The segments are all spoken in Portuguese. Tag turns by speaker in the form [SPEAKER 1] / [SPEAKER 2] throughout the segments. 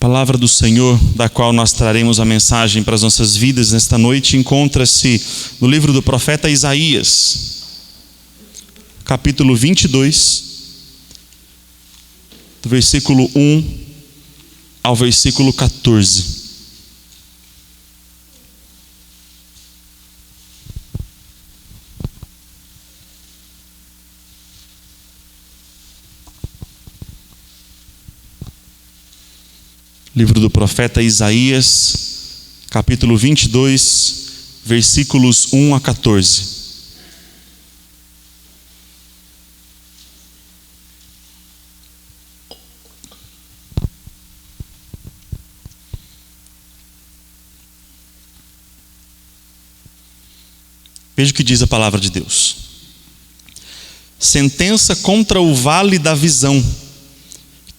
[SPEAKER 1] palavra do Senhor, da qual nós traremos a mensagem para as nossas vidas nesta noite, encontra-se no livro do profeta Isaías, capítulo 22, do versículo 1 ao versículo 14. Livro do profeta Isaías, capítulo 22, versículos 1 a 14. Veja o que diz a palavra de Deus. Sentença contra o vale da visão.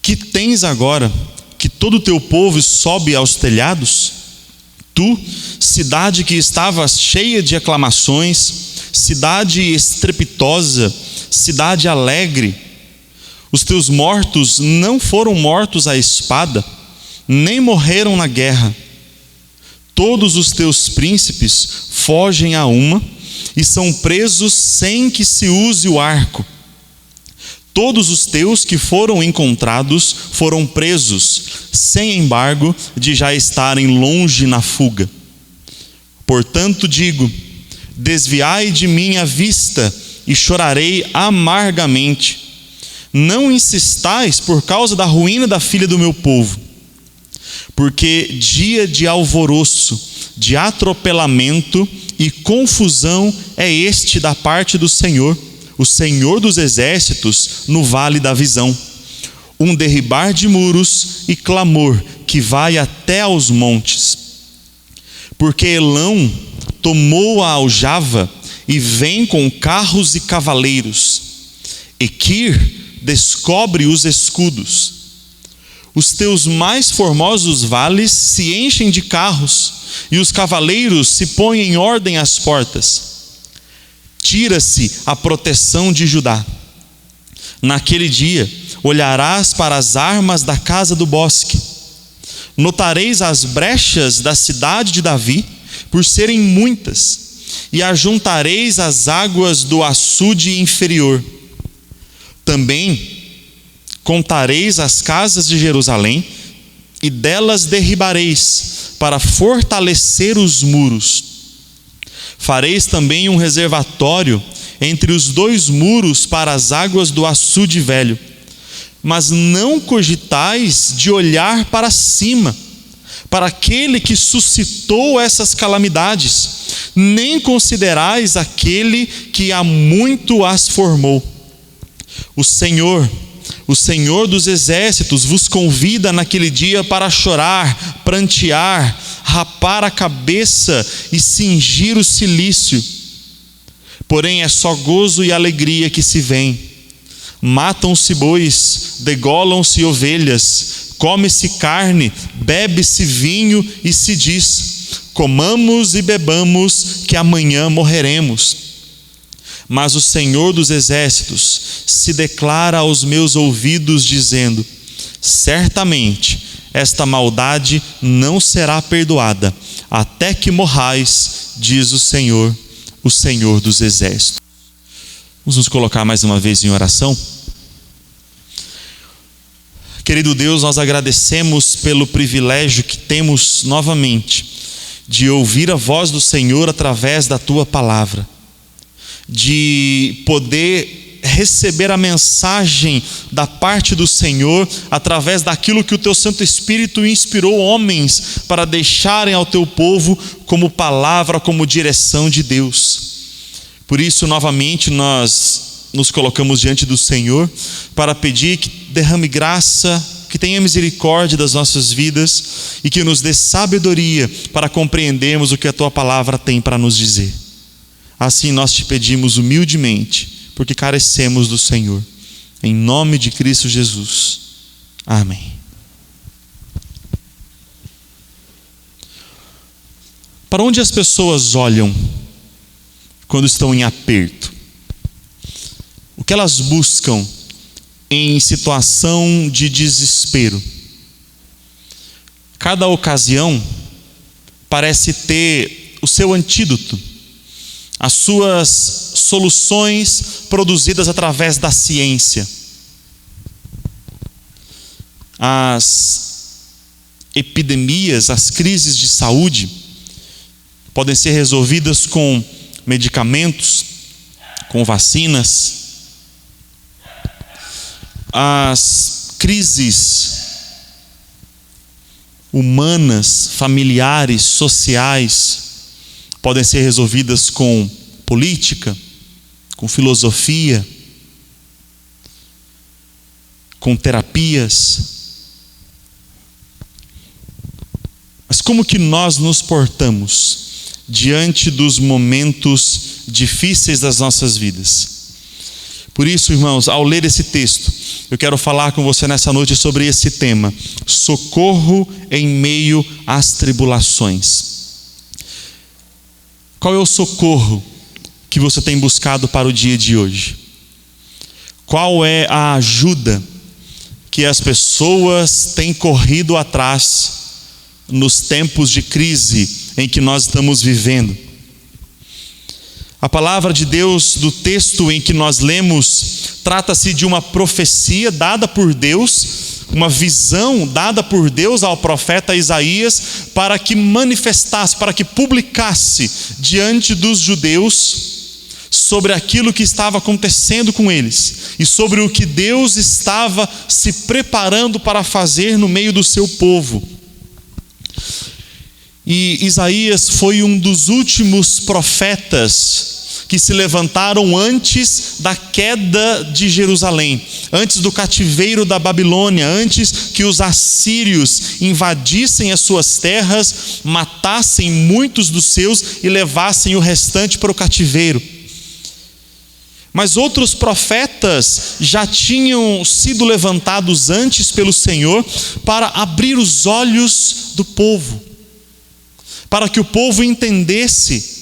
[SPEAKER 1] Que tens agora, que todo o teu povo sobe aos telhados? Tu, cidade que estavas cheia de aclamações, cidade estrepitosa, cidade alegre, os teus mortos não foram mortos à espada, nem morreram na guerra. Todos os teus príncipes fogem a uma e são presos sem que se use o arco. Todos os teus que foram encontrados foram presos, sem embargo de já estarem longe na fuga. Portanto digo, desviai de mim a vista e chorarei amargamente. Não insistais por causa da ruína da filha do meu povo, porque dia de alvoroço, de atropelamento e confusão é este da parte do Senhor, o Senhor dos exércitos, no vale da visão. Um derribar de muros e clamor que vai até aos montes. Porque Elão tomou a aljava e vem com carros e cavaleiros. Equir descobre os escudos. Os teus mais formosos vales se enchem de carros e os cavaleiros se põem em ordem às portas. Tira-se a proteção de Judá. Naquele dia olharás para as armas da casa do bosque. Notareis as brechas da cidade de Davi, por serem muitas, e ajuntareis as águas do açude inferior. Também contareis as casas de Jerusalém, e delas derribareis, para fortalecer os muros. Fareis também um reservatório entre os dois muros para as águas do açude velho. Mas não cogitais de olhar para cima, para aquele que suscitou essas calamidades, nem considerais aquele que há muito as formou. O Senhor dos exércitos vos convida naquele dia para chorar, prantear, rapar a cabeça e cingir o cilício. Porém é só gozo e alegria que se vem. Matam-se bois, degolam-se ovelhas, come-se carne, bebe-se vinho e se diz: comamos e bebamos, que amanhã morreremos. Mas o Senhor dos exércitos se declara aos meus ouvidos dizendo: certamente esta maldade não será perdoada, até que morrais, diz o Senhor dos exércitos. Vamos nos colocar mais uma vez em oração. Querido Deus, nós agradecemos pelo privilégio que temos novamente de ouvir a voz do Senhor através da Tua palavra, de poder receber a mensagem da parte do Senhor através daquilo que o Teu Santo Espírito inspirou homens para deixarem ao Teu povo como palavra, como direção de Deus. Por isso, novamente, nós nos colocamos diante do Senhor para pedir que derrame graça, que tenha misericórdia das nossas vidas e que nos dê sabedoria para compreendermos o que a Tua palavra tem para nos dizer. Assim nós te pedimos humildemente, porque carecemos do Senhor. Em nome de Cristo Jesus. Amém. Para onde as pessoas olham quando estão em aperto? O que elas buscam em situação de desespero? Cada ocasião parece ter o seu antídoto, as suas soluções produzidas através da ciência. As epidemias, as crises de saúde podem ser resolvidas com medicamentos, com vacinas. As crises humanas, familiares, sociais podem ser resolvidas com política, com filosofia, com terapias. Mas como que nós nos portamos diante dos momentos difíceis das nossas vidas? Por isso, irmãos, ao ler esse texto, eu quero falar com você nessa noite sobre esse tema: socorro em meio às tribulações. Qual é o socorro que você tem buscado para o dia de hoje? Qual é a ajuda que as pessoas têm corrido atrás nos tempos de crise em que nós estamos vivendo? A palavra de Deus, do texto em que nós lemos, trata-se de uma profecia dada por Deus, uma visão dada por Deus ao profeta Isaías, para que manifestasse, para que publicasse diante dos judeus sobre aquilo que estava acontecendo com eles e sobre o que Deus estava se preparando para fazer no meio do seu povo. E Isaías foi um dos últimos profetas que se levantaram antes da queda de Jerusalém, antes do cativeiro da Babilônia, antes que os assírios invadissem as suas terras, matassem muitos dos seus e levassem o restante para o cativeiro. Mas outros profetas já tinham sido levantados antes pelo Senhor para abrir os olhos do povo, para que o povo entendesse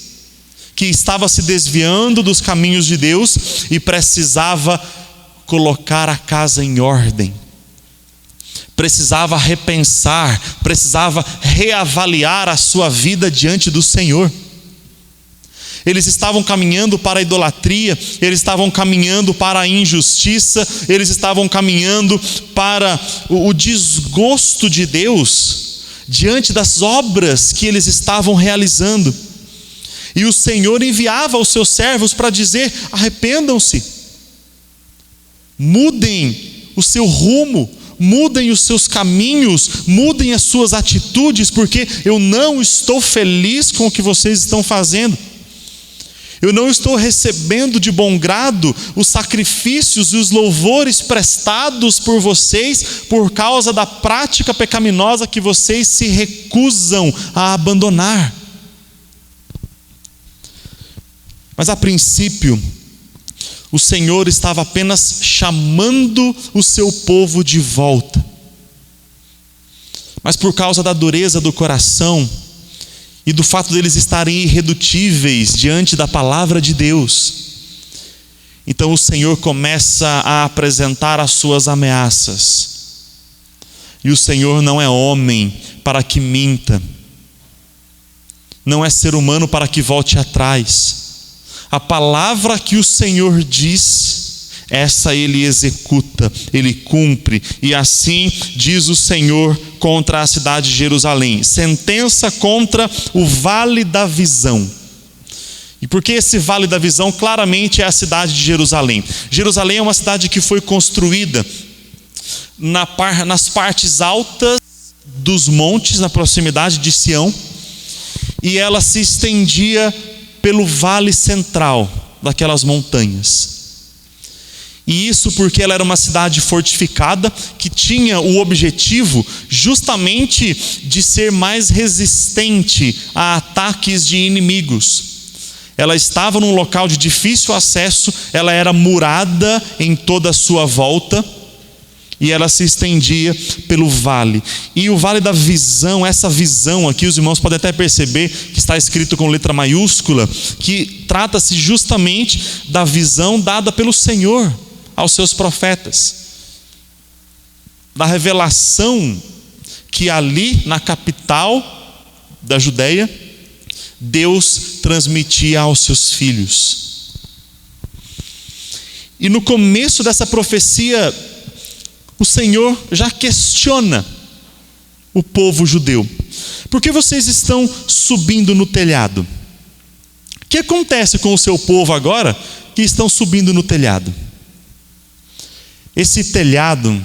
[SPEAKER 1] que estava se desviando dos caminhos de Deus e precisava colocar a casa em ordem, precisava repensar, precisava reavaliar a sua vida diante do Senhor. Eles estavam caminhando para a idolatria, eles estavam caminhando para a injustiça, eles estavam caminhando para o desgosto de Deus diante das obras que eles estavam realizando. E o Senhor enviava os seus servos para dizer: arrependam-se, mudem o seu rumo, mudem os seus caminhos, mudem as suas atitudes, porque eu não estou feliz com o que vocês estão fazendo. Eu não estou recebendo de bom grado os sacrifícios e os louvores prestados por vocês por causa da prática pecaminosa que vocês se recusam a abandonar. Mas a princípio, o Senhor estava apenas chamando o seu povo de volta. Mas por causa da dureza do coração e do fato deles estarem irredutíveis diante da palavra de Deus, então o Senhor começa a apresentar as suas ameaças. E o Senhor não é homem para que minta, não é ser humano para que volte atrás. A palavra que o Senhor diz, essa Ele executa, Ele cumpre. E assim diz o Senhor contra a cidade de Jerusalém: sentença contra o vale da visão. E porque esse vale da visão claramente é a cidade de Jerusalém. Jerusalém é uma cidade que foi construída nas partes altas dos montes, na proximidade de Sião, e ela se estendia pelo vale central daquelas montanhas. E isso porque ela era uma cidade fortificada, que tinha o objetivo justamente de ser mais resistente a ataques de inimigos. Ela estava num local de difícil acesso, ela era murada em toda a sua volta, e ela se estendia pelo vale. E o vale da visão, essa visão aqui, os irmãos podem até perceber que está escrito com letra maiúscula, que trata-se justamente da visão dada pelo Senhor aos seus profetas, da revelação que ali na capital da Judeia, Deus transmitia aos seus filhos. E no começo dessa profecia, o Senhor já questiona o povo judeu: por que vocês estão subindo no telhado? O que acontece com o seu povo agora que estão subindo no telhado? Esse telhado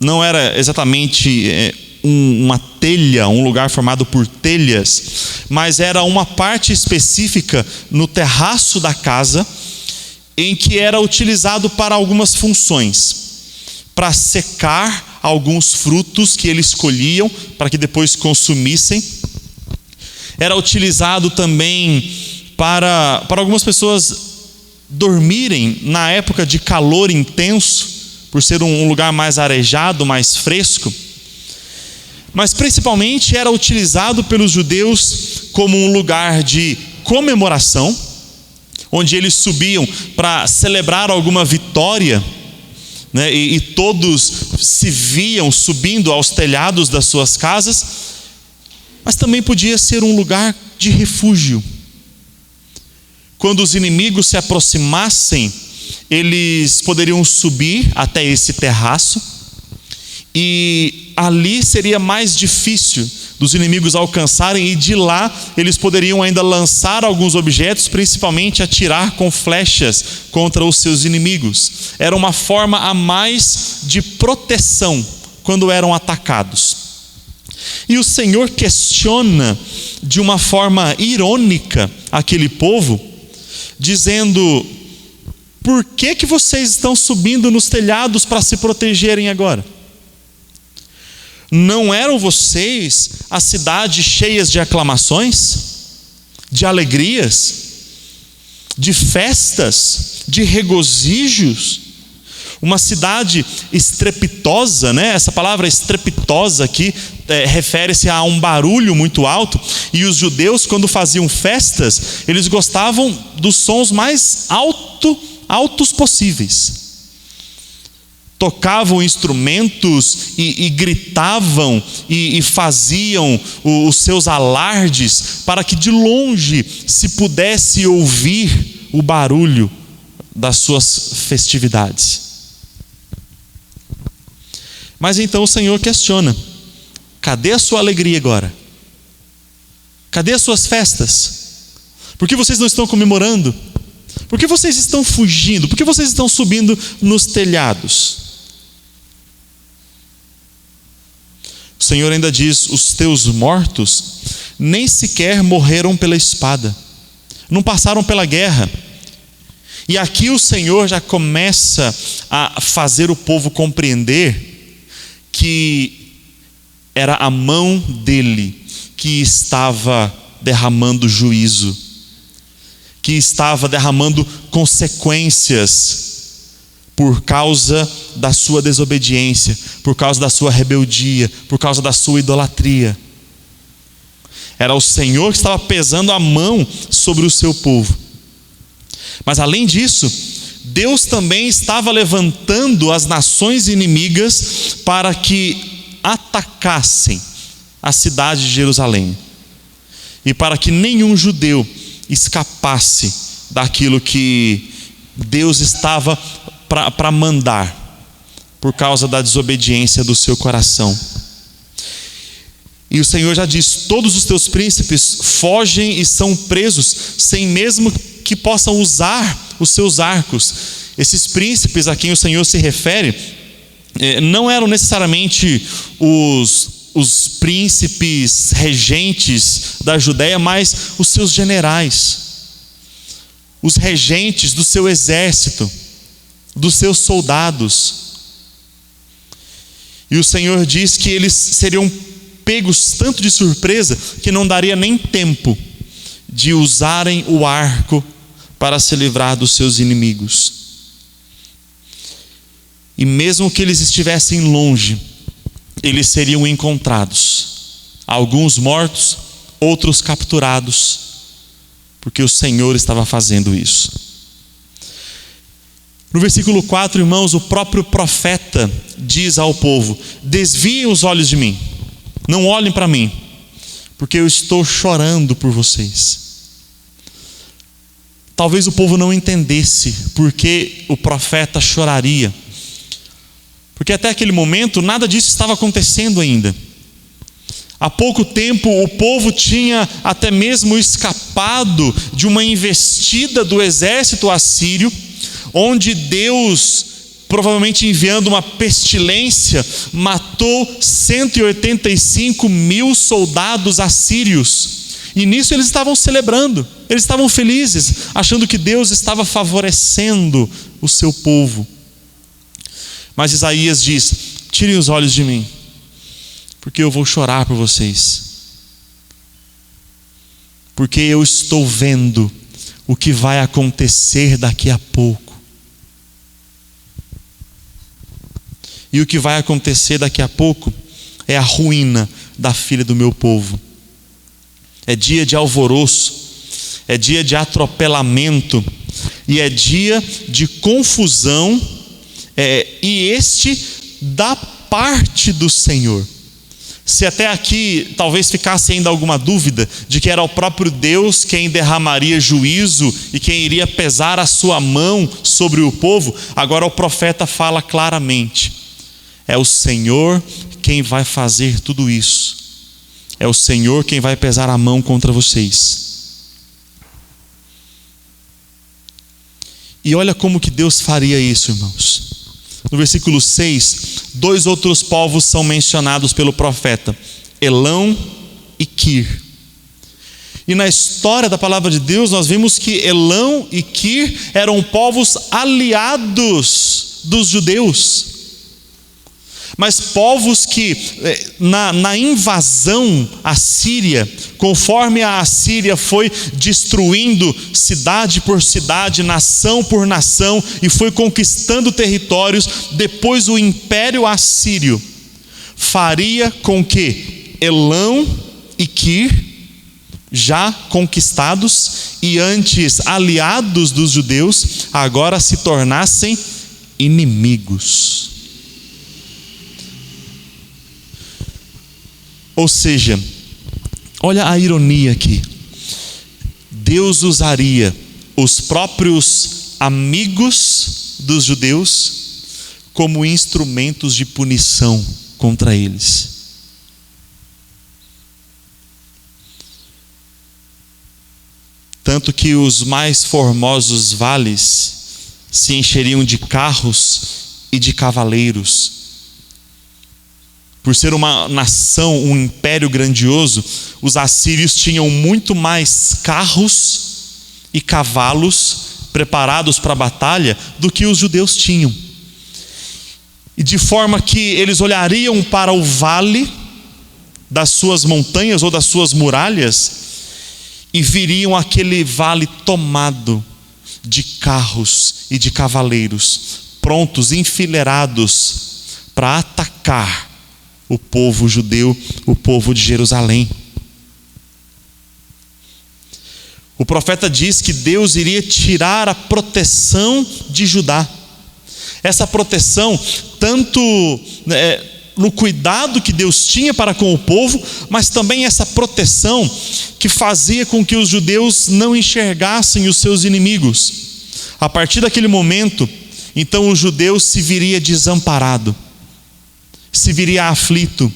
[SPEAKER 1] não era exatamente uma telha, um lugar formado por telhas, mas era uma parte específica no terraço da casa, em que era utilizado para algumas funções, para secar alguns frutos que eles colhiam, para que depois consumissem. Era utilizado também para algumas pessoas dormirem na época de calor intenso, por ser um lugar mais arejado, mais fresco. Mas principalmente era utilizado pelos judeus como um lugar de comemoração, onde eles subiam para celebrar alguma vitória, né? E todos se viam subindo aos telhados das suas casas. Mas também podia ser um lugar de refúgio. Quando os inimigos se aproximassem, eles poderiam subir até esse terraço, e ali seria mais difícil dos inimigos alcançarem, e de lá eles poderiam ainda lançar alguns objetos, principalmente atirar com flechas contra os seus inimigos. Era uma forma a mais de proteção quando eram atacados. E o Senhor questiona de uma forma irônica aquele povo, dizendo: por que vocês estão subindo nos telhados para se protegerem agora? Não eram vocês a cidade cheias de aclamações, de alegrias, de festas, de regozijos? Uma cidade estrepitosa, né? Essa palavra estrepitosa aqui refere-se a um barulho muito alto. E os judeus, quando faziam festas, eles gostavam dos sons mais altos possíveis. Tocavam instrumentos e gritavam e faziam os seus alardes para que de longe se pudesse ouvir o barulho das suas festividades. Mas então o Senhor questiona: cadê a sua alegria agora? Cadê as suas festas? Por que vocês não estão comemorando? Por que vocês estão fugindo? Por que vocês estão subindo nos telhados? O Senhor ainda diz: os teus mortos nem sequer morreram pela espada, não passaram pela guerra. E aqui o Senhor já começa a fazer o povo compreender que era a mão dele que estava derramando juízo, que estava derramando consequências por causa da sua desobediência, por causa da sua rebeldia, por causa da sua idolatria. Era o Senhor que estava pesando a mão sobre o seu povo. Mas além disso, Deus também estava levantando as nações inimigas para que atacassem a cidade de Jerusalém, e para que nenhum judeu escapasse daquilo que Deus estava para mandar, por causa da desobediência do seu coração. E o Senhor já diz: todos os teus príncipes fogem e são presos, sem mesmo que possam usar os seus arcos. Esses príncipes a quem o Senhor se refere não eram necessariamente os príncipes regentes da Judéia, mas os seus generais, os regentes do seu exército, dos seus soldados. E o Senhor diz que eles seriam pegos tanto de surpresa que não daria nem tempo de usarem o arco para se livrar dos seus inimigos. E mesmo que eles estivessem longe, eles seriam encontrados, alguns mortos, outros capturados, porque o Senhor estava fazendo isso. No versículo 4, irmãos, o próprio profeta diz ao povo: desviem os olhos de mim, não olhem para mim, porque eu estou chorando por vocês. Talvez o povo não entendesse por que o profeta choraria, porque até aquele momento nada disso estava acontecendo ainda. Há pouco tempo o povo tinha até mesmo escapado de uma investida do exército assírio, onde Deus, provavelmente enviando uma pestilência, matou 185.000 soldados assírios. E nisso eles estavam celebrando, eles estavam felizes, achando que Deus estava favorecendo o seu povo. Mas Isaías diz: tirem os olhos de mim, porque eu vou chorar por vocês, porque eu estou vendo o que vai acontecer daqui a pouco. E o que vai acontecer daqui a pouco é a ruína da filha do meu povo. É dia de alvoroço, é dia de atropelamento, e é dia de confusão, e este da parte do Senhor. Se até aqui talvez ficasse ainda alguma dúvida de que era o próprio Deus quem derramaria juízo e quem iria pesar a sua mão sobre o povo, agora o profeta fala claramente: é o Senhor quem vai fazer tudo isso. É o Senhor quem vai pesar a mão contra vocês. E olha como que Deus faria isso, irmãos. No versículo 6, 2 outros povos são mencionados pelo profeta: Elão e Quir. E na história da palavra de Deus nós vimos que Elão e Quir eram povos aliados dos judeus, mas povos que na invasão assíria, conforme a Assíria foi destruindo cidade por cidade, nação por nação, e foi conquistando territórios, depois o império assírio faria com que Elão e Quir, já conquistados e antes aliados dos judeus, agora se tornassem inimigos. Ou seja, olha a ironia aqui. Deus usaria os próprios amigos dos judeus como instrumentos de punição contra eles. Tanto que os mais formosos vales se encheriam de carros e de cavaleiros. Por ser uma nação, um império grandioso, os assírios tinham muito mais carros e cavalos preparados para a batalha do que os judeus tinham. E de forma que eles olhariam para o vale das suas montanhas ou das suas muralhas e viriam aquele vale tomado de carros e de cavaleiros, prontos, enfileirados para atacar o povo judeu, o povo de Jerusalém. O profeta diz que Deus iria tirar a proteção de Judá. Essa proteção, tanto no cuidado que Deus tinha para com o povo, mas também essa proteção que fazia com que os judeus não enxergassem os seus inimigos. A partir daquele momento, então o judeu se viria desamparado, se viria aflito,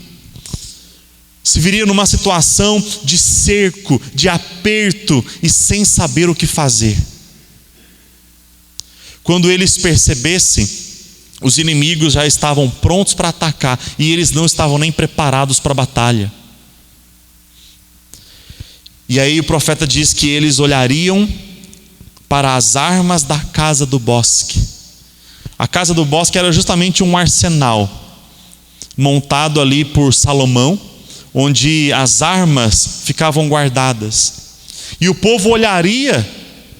[SPEAKER 1] se viria numa situação de cerco, de aperto e sem saber o que fazer. Quando eles percebessem, os inimigos já estavam prontos para atacar e eles não estavam nem preparados para a batalha. E aí o profeta diz que eles olhariam para as armas da casa do bosque. A casa do bosque era justamente um arsenal montado ali por Salomão, onde as armas ficavam guardadas. E o povo olharia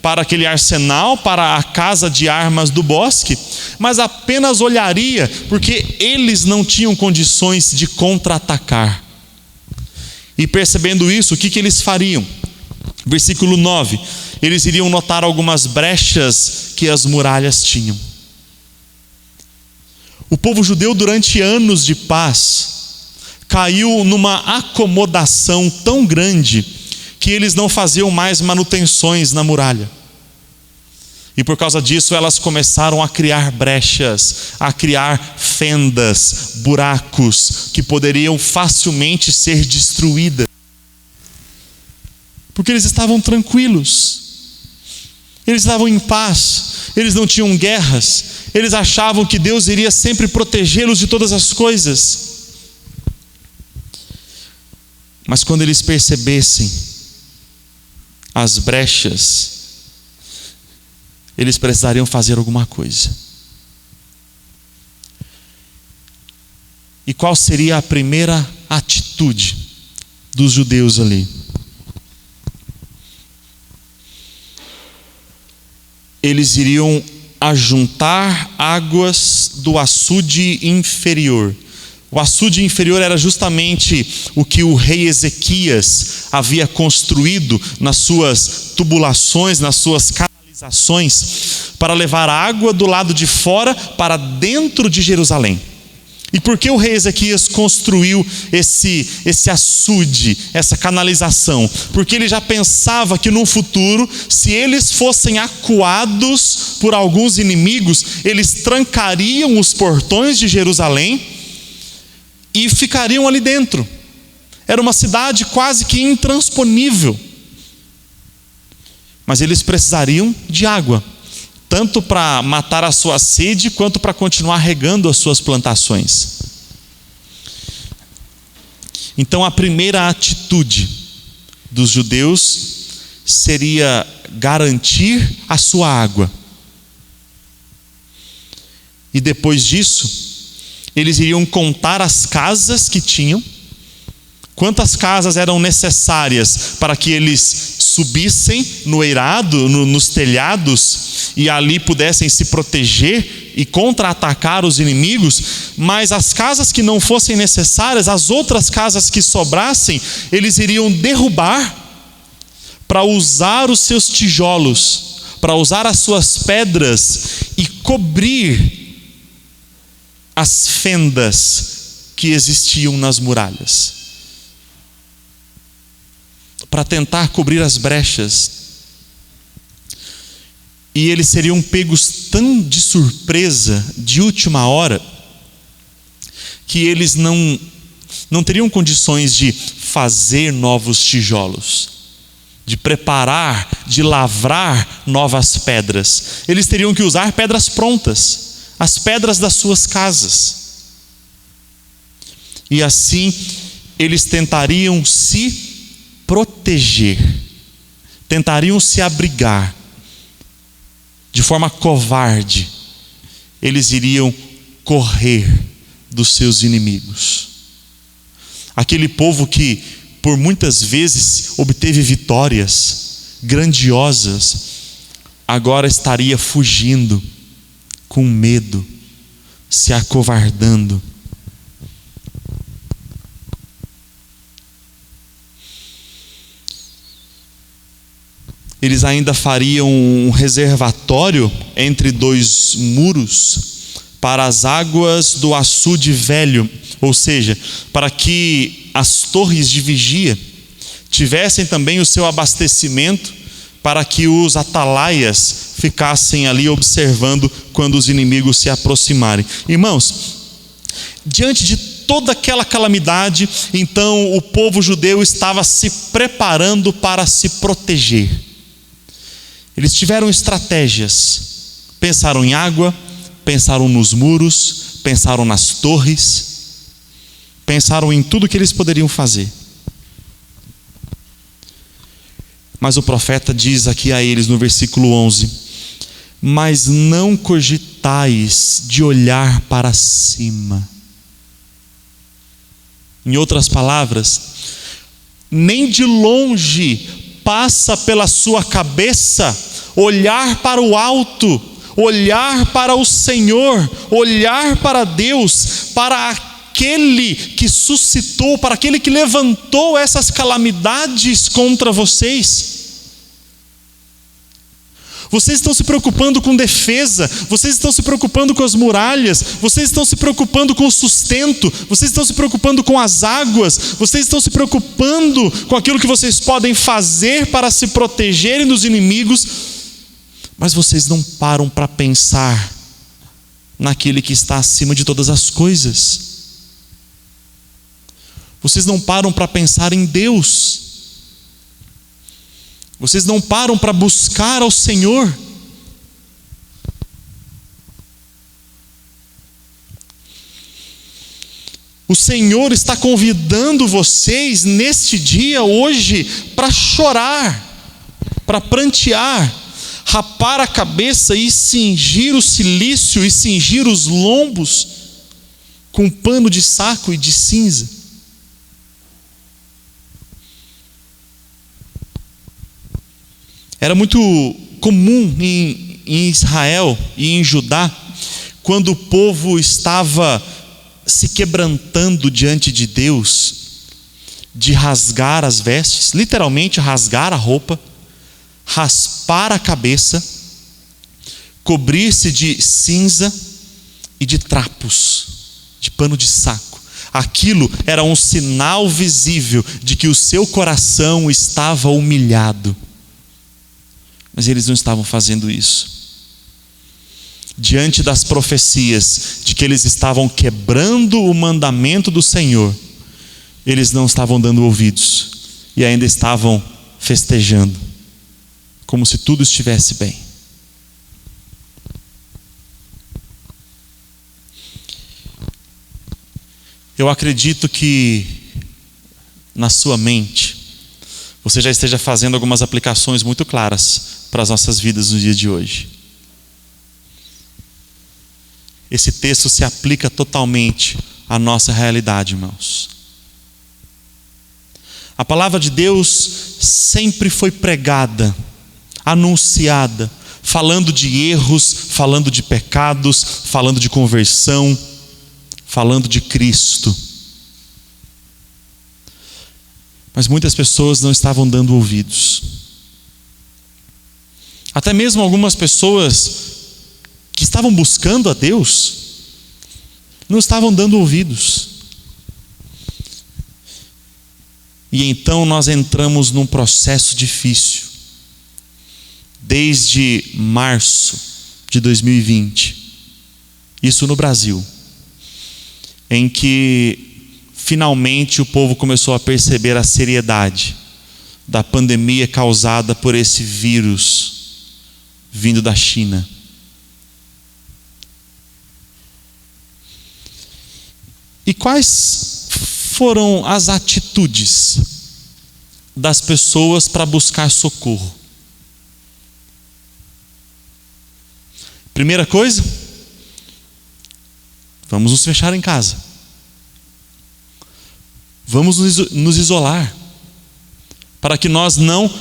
[SPEAKER 1] para aquele arsenal, para a casa de armas do bosque, mas apenas olharia, porque eles não tinham condições de contra-atacar. E percebendo isso, o que eles fariam? Versículo 9: eles iriam notar algumas brechas que as muralhas tinham. O povo judeu, durante anos de paz, caiu numa acomodação tão grande que eles não faziam mais manutenções na muralha. E por causa disso elas começaram a criar brechas, a criar fendas, buracos que poderiam facilmente ser destruídas. Porque eles estavam tranquilos, eles estavam em paz, eles não tinham guerras, eles achavam que Deus iria sempre protegê-los de todas as coisas. Mas quando eles percebessem as brechas, eles precisariam fazer alguma coisa. E qual seria a primeira atitude dos judeus ali? Eles iriam ajuntar águas do açude inferior. O açude inferior era justamente o que o rei Ezequias havia construído nas suas tubulações, nas suas canalizações, para levar água do lado de fora para dentro de Jerusalém. E por que o rei Ezequias construiu esse açude, essa canalização? Porque ele já pensava que no futuro, se eles fossem acuados por alguns inimigos, eles trancariam os portões de Jerusalém e ficariam ali dentro. Era uma cidade quase que intransponível. Mas eles precisariam de água, tanto para matar a sua sede, quanto para continuar regando as suas plantações. Então a primeira atitude dos judeus seria garantir a sua água. E depois disso, eles iriam contar as casas que tinham, quantas casas eram necessárias para que eles subissem no eirado, nos telhados, e ali pudessem se proteger e contra-atacar os inimigos. Mas as casas que não fossem necessárias, as outras casas que sobrassem, eles iriam derrubar para usar os seus tijolos, para usar as suas pedras e cobrir as fendas que existiam nas muralhas, para tentar cobrir as brechas. E eles seriam pegos tão de surpresa, de última hora, que eles não teriam condições de fazer novos tijolos, de preparar, de lavrar novas pedras. Eles teriam que usar pedras prontas, as pedras das suas casas. E assim eles tentariam se proteger, tentariam se abrigar. De forma covarde, eles iriam correr dos seus inimigos. Aquele povo que por muitas vezes obteve vitórias grandiosas, agora estaria fugindo, com medo, se acovardando. Eles ainda fariam um reservatório entre dois muros para as águas do açude velho, ou seja, para que as torres de vigia tivessem também o seu abastecimento, para que os atalaias ficassem ali observando quando os inimigos se aproximarem. Irmãos, diante de toda aquela calamidade, então o povo judeu estava se preparando para se proteger. Eles tiveram estratégias, pensaram em água, pensaram nos muros, pensaram nas torres, pensaram em tudo que eles poderiam fazer. Mas o profeta diz aqui a eles no versículo 11: mas não cogitais de olhar para cima. Em outras palavras, nem de longe passa pela sua cabeça olhar para o alto, olhar para o Senhor, olhar para Deus, para aquele que suscitou, para aquele que levantou essas calamidades contra vocês. Vocês estão se preocupando com defesa, vocês estão se preocupando com as muralhas, vocês estão se preocupando com o sustento, vocês estão se preocupando com as águas, vocês estão se preocupando com aquilo que vocês podem fazer para se protegerem dos inimigos, mas vocês não param para pensar naquele que está acima de todas as coisas. Vocês não param para pensar em Deus. Vocês não param para buscar ao Senhor. O Senhor está convidando vocês neste dia, hoje, para chorar, para prantear, rapar a cabeça e cingir o cilício e cingir os lombos com um pano de saco e de cinza. Era muito comum em Israel e em Judá, quando o povo estava se quebrantando diante de Deus, de rasgar as vestes, literalmente rasgar a roupa, raspar a cabeça, cobrir-se de cinza e de trapos, de pano de saco. Aquilo era um sinal visível de que o seu coração estava humilhado. Mas eles não estavam fazendo isso. Diante das profecias de que eles estavam quebrando o mandamento do Senhor, eles não estavam dando ouvidos e ainda estavam festejando, como se tudo estivesse bem. Eu acredito que na sua mente você já esteja fazendo algumas aplicações muito claras para as nossas vidas no dia de hoje. Esse texto se aplica totalmente à nossa realidade, irmãos. A palavra de Deus sempre foi pregada, anunciada, falando de erros, falando de pecados, falando de conversão, falando de Cristo. Mas muitas pessoas não estavam dando ouvidos. Até mesmo algumas pessoas que estavam buscando a Deus não estavam dando ouvidos. E então nós entramos num processo difícil. Desde março de 2020, isso no Brasil, em que finalmente o povo começou a perceber a seriedade da pandemia causada por esse vírus vindo da China. E quais foram as atitudes das pessoas para buscar socorro? Primeira coisa, vamos nos fechar em casa. Vamos nos isolar, para que nós não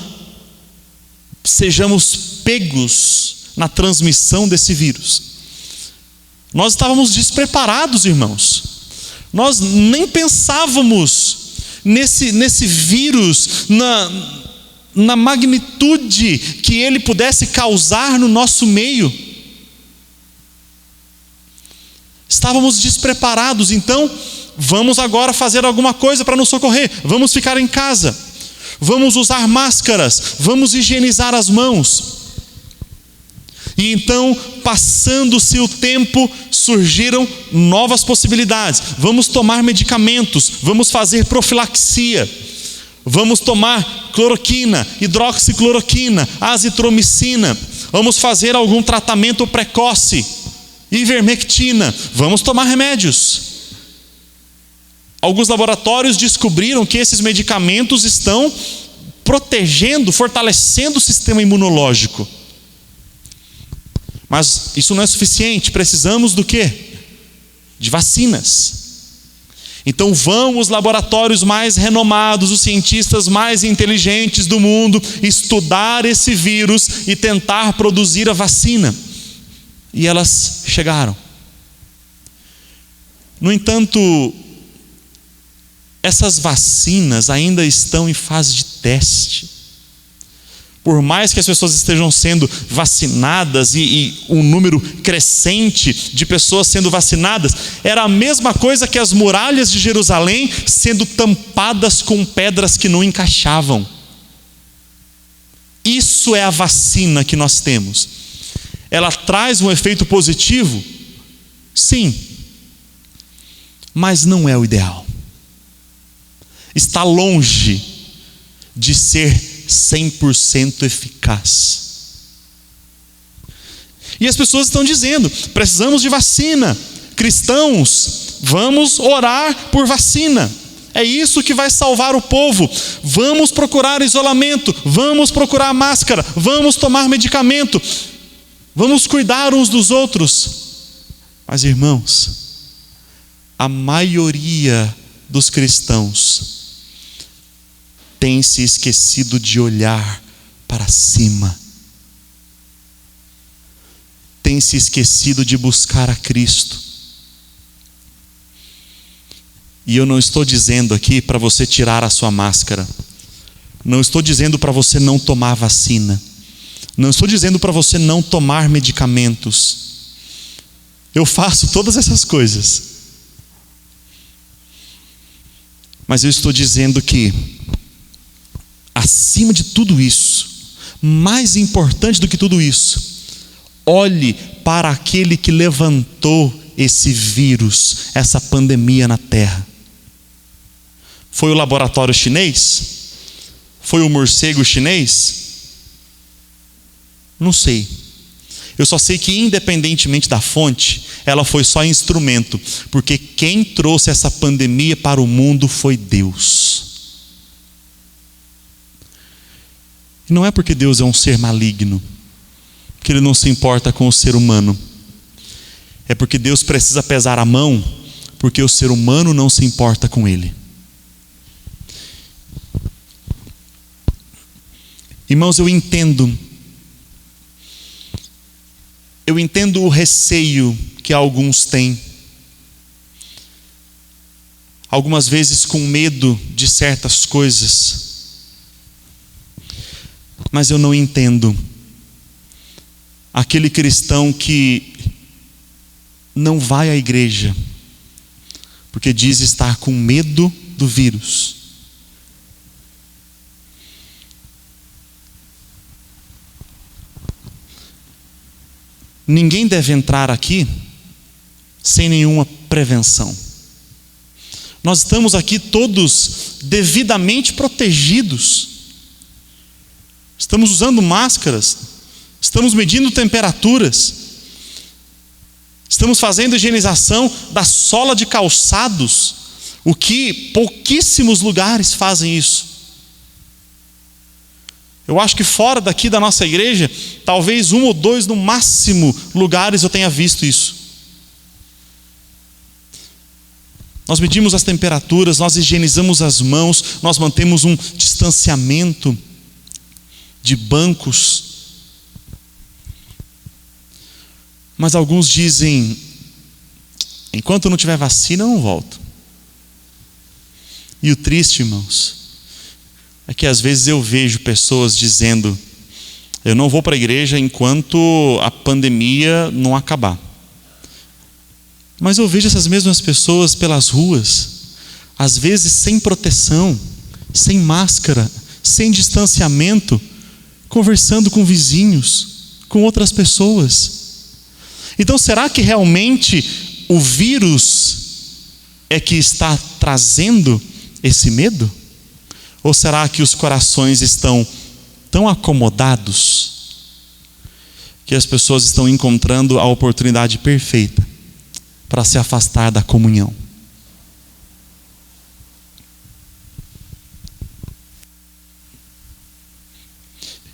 [SPEAKER 1] sejamos pegos na transmissão desse vírus. Nós estávamos despreparados, irmãos. Nós nem pensávamos nesse vírus, na magnitude que ele pudesse causar no nosso meio. Estávamos despreparados, então vamos agora fazer alguma coisa para nos socorrer. Vamos ficar em casa, vamos usar máscaras, vamos higienizar as mãos. E então, passando-se o tempo, surgiram novas possibilidades. Vamos tomar medicamentos, vamos fazer profilaxia, vamos tomar cloroquina, hidroxicloroquina, azitromicina, vamos fazer algum tratamento precoce, ivermectina, vamos tomar remédios. Alguns laboratórios descobriram que esses medicamentos estão protegendo, fortalecendo o sistema imunológico. Mas isso não é suficiente, precisamos do quê? De vacinas. Então vão os laboratórios mais renomados, os cientistas mais inteligentes do mundo, estudar esse vírus e tentar produzir a vacina. E elas chegaram. No entanto, essas vacinas ainda estão em fase de teste. por mais que as pessoas estejam sendo vacinadas e um número crescente de pessoas sendo vacinadas, era a mesma coisa que as muralhas de Jerusalém sendo tampadas com pedras que não encaixavam. Isso é a vacina que nós temos. Ela traz um efeito positivo? Sim, mas não é o ideal. Está longe de ser 100% eficaz. E as pessoas estão dizendo: precisamos de vacina. Cristãos, vamos orar por vacina. É isso que vai salvar o povo. Vamos procurar isolamento, vamos procurar máscara, vamos tomar medicamento, vamos cuidar uns dos outros. Mas, irmãos, a maioria dos cristãos tem se esquecido de olhar para cima, tem se esquecido de buscar a Cristo. E eu não estou dizendo aqui para você tirar a sua máscara, não estou dizendo para você não tomar vacina, não estou dizendo para você não tomar medicamentos. Eu faço todas essas coisas, mas eu estou dizendo que, acima de tudo isso, mais importante do que tudo isso, olhe para aquele que levantou esse vírus, essa pandemia na terra. Foi o laboratório chinês? Foi o morcego chinês? Não sei. Eu só sei que, independentemente da fonte, ela foi só instrumento, porque quem trouxe essa pandemia para o mundo foi Deus. E não é porque Deus é um ser maligno, que Ele não se importa com o ser humano. É porque Deus precisa pesar a mão, porque o ser humano não se importa com Ele. Irmãos, eu entendo o receio que alguns têm, algumas vezes com medo de certas coisas, mas eu não entendo aquele cristão que não vai à igreja porque diz estar com medo do vírus. Ninguém deve entrar aqui sem nenhuma prevenção. Nós estamos aqui todos devidamente protegidos. Estamos usando máscaras, estamos medindo temperaturas, estamos fazendo higienização da sola de calçados, o que pouquíssimos lugares fazem isso. Eu acho que fora daqui da nossa igreja, talvez 1 ou 2 no máximo lugares eu tenha visto isso. Nós medimos as temperaturas, nós higienizamos as mãos, nós mantemos um distanciamento de bancos. Mas alguns dizem: enquanto não tiver vacina, eu não volto. E o triste, irmãos, é que às vezes eu vejo pessoas dizendo: eu não vou para a igreja enquanto a pandemia não acabar. Mas eu vejo essas mesmas pessoas pelas ruas, às vezes sem proteção, sem máscara, sem distanciamento, conversando com vizinhos, com outras pessoas. Então, será que realmente o vírus é que está trazendo esse medo? Ou será que os corações estão tão acomodados que as pessoas estão encontrando a oportunidade perfeita para se afastar da comunhão?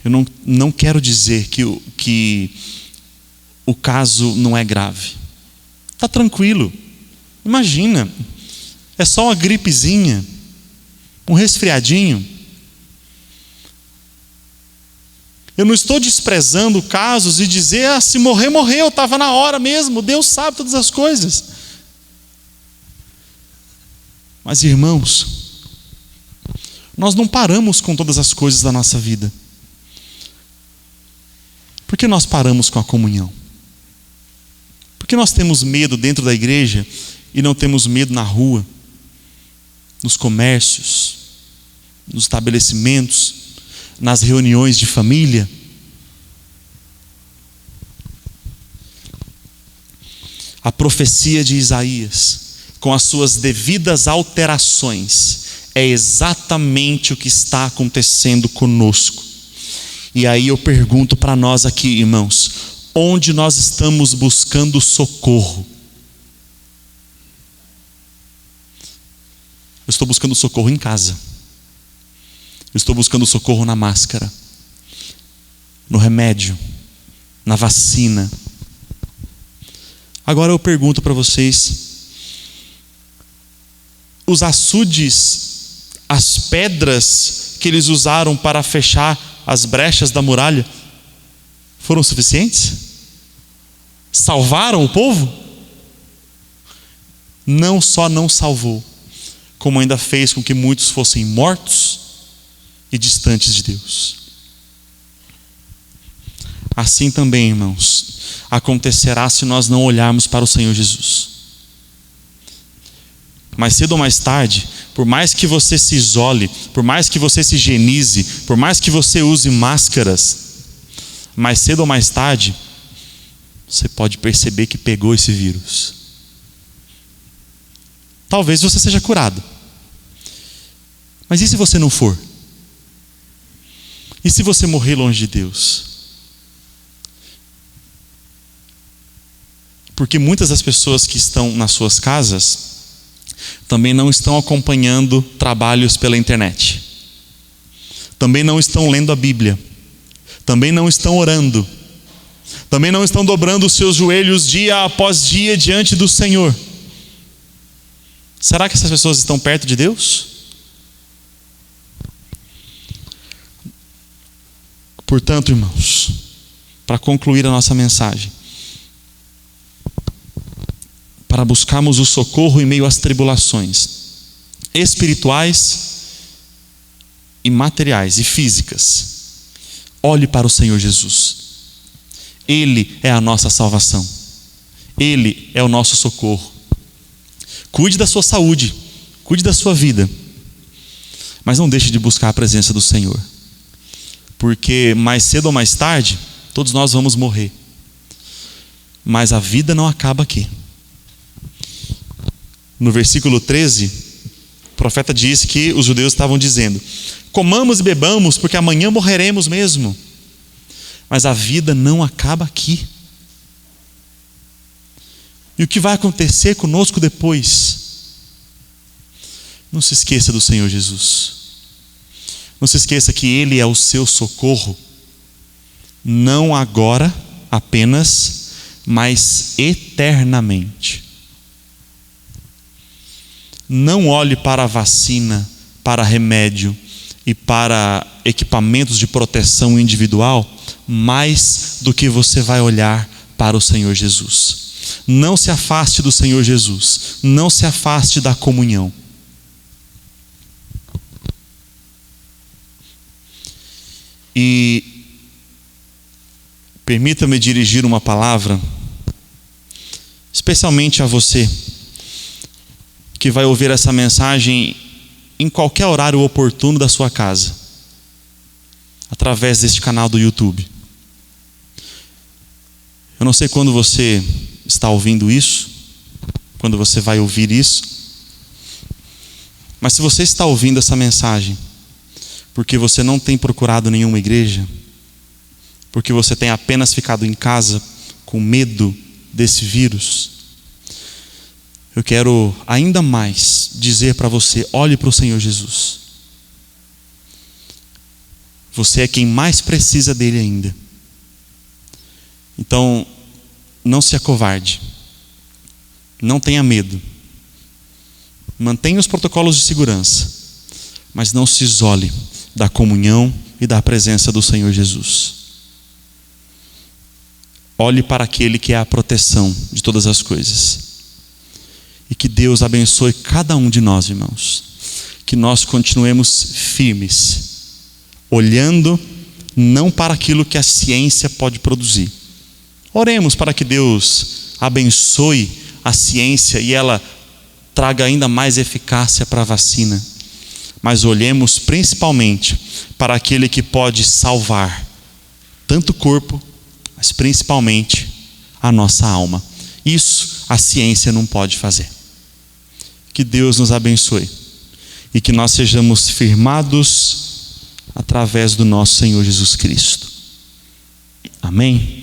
[SPEAKER 1] Eu não quero dizer que o caso não é grave. Está tranquilo. Imagina, é só uma gripezinha, um resfriadinho. Eu não estou desprezando casos e dizer: se morrer, morreu, estava na hora mesmo, Deus sabe todas as coisas. Mas, irmãos, nós não paramos com todas as coisas da nossa vida. Por que nós paramos com a comunhão? Por que nós temos medo dentro da igreja e não temos medo na rua, nos comércios, nos estabelecimentos, nas reuniões de família? A profecia de Isaías, com as suas devidas alterações, é exatamente o que está acontecendo conosco. E aí eu pergunto para nós aqui, irmãos, onde nós estamos buscando socorro? Eu estou buscando socorro em casa. Eu estou buscando socorro na máscara, no remédio, na vacina. Agora eu pergunto para vocês: os açudes, as pedras que eles usaram para fechar as brechas da muralha, foram suficientes? Salvaram o povo? Não só não salvou, como ainda fez com que muitos fossem mortos e distantes de Deus. Assim também, irmãos, acontecerá se nós não olharmos para o Senhor Jesus. Mais cedo ou mais tarde, por mais que você se isole, por mais que você se higienize, por mais que você use máscaras, mais cedo ou mais tarde, você pode perceber que pegou esse vírus. Talvez você seja curado. Mas e se você não for? E se você morrer longe de Deus? Porque muitas das pessoas que estão nas suas casas também não estão acompanhando trabalhos pela internet, também não estão lendo a Bíblia, também não estão orando, também não estão dobrando os seus joelhos dia após dia diante do Senhor. Será que essas pessoas estão perto de Deus? Portanto, irmãos, para concluir a nossa mensagem, para buscarmos o socorro em meio às tribulações espirituais e materiais e físicas, olhe para o Senhor Jesus. Ele é a nossa salvação, Ele é o nosso socorro. Cuide da sua saúde, cuide da sua vida, mas não deixe de buscar a presença do Senhor, porque mais cedo ou mais tarde todos nós vamos morrer, mas a vida não acaba aqui. No versículo 13, o profeta diz que os judeus estavam dizendo: comamos e bebamos, porque amanhã morreremos mesmo. Mas a vida não acaba aqui. E o que vai acontecer conosco depois? Não se esqueça do Senhor Jesus. Não se esqueça que Ele é o seu socorro, não agora apenas, mas eternamente. Não olhe para a vacina, para remédio e para equipamentos de proteção individual mais do que você vai olhar para o Senhor Jesus. Não se afaste do Senhor Jesus, não se afaste da comunhão. E permita-me dirigir uma palavra especialmente a você que vai ouvir essa mensagem em qualquer horário oportuno da sua casa, através deste canal do YouTube. Eu não sei quando você está ouvindo isso, quando você vai ouvir isso, mas se você está ouvindo essa mensagem porque você não tem procurado nenhuma igreja, porque você tem apenas ficado em casa com medo desse vírus, eu quero ainda mais dizer para você: olhe para o Senhor Jesus. Você é quem mais precisa dele ainda. Então, não se acovarde, não tenha medo, mantenha os protocolos de segurança, mas não se isole da comunhão e da presença do Senhor Jesus. Olhe para aquele que é a proteção de todas as coisas. E que Deus abençoe cada um de nós, irmãos. Que nós continuemos firmes, olhando não para aquilo que a ciência pode produzir. Oremos para que Deus abençoe a ciência e ela traga ainda mais eficácia para a vacina. Mas olhemos principalmente para aquele que pode salvar tanto o corpo, mas principalmente a nossa alma. Isso a ciência não pode fazer. Que Deus nos abençoe e que nós sejamos firmados através do nosso Senhor Jesus Cristo. Amém?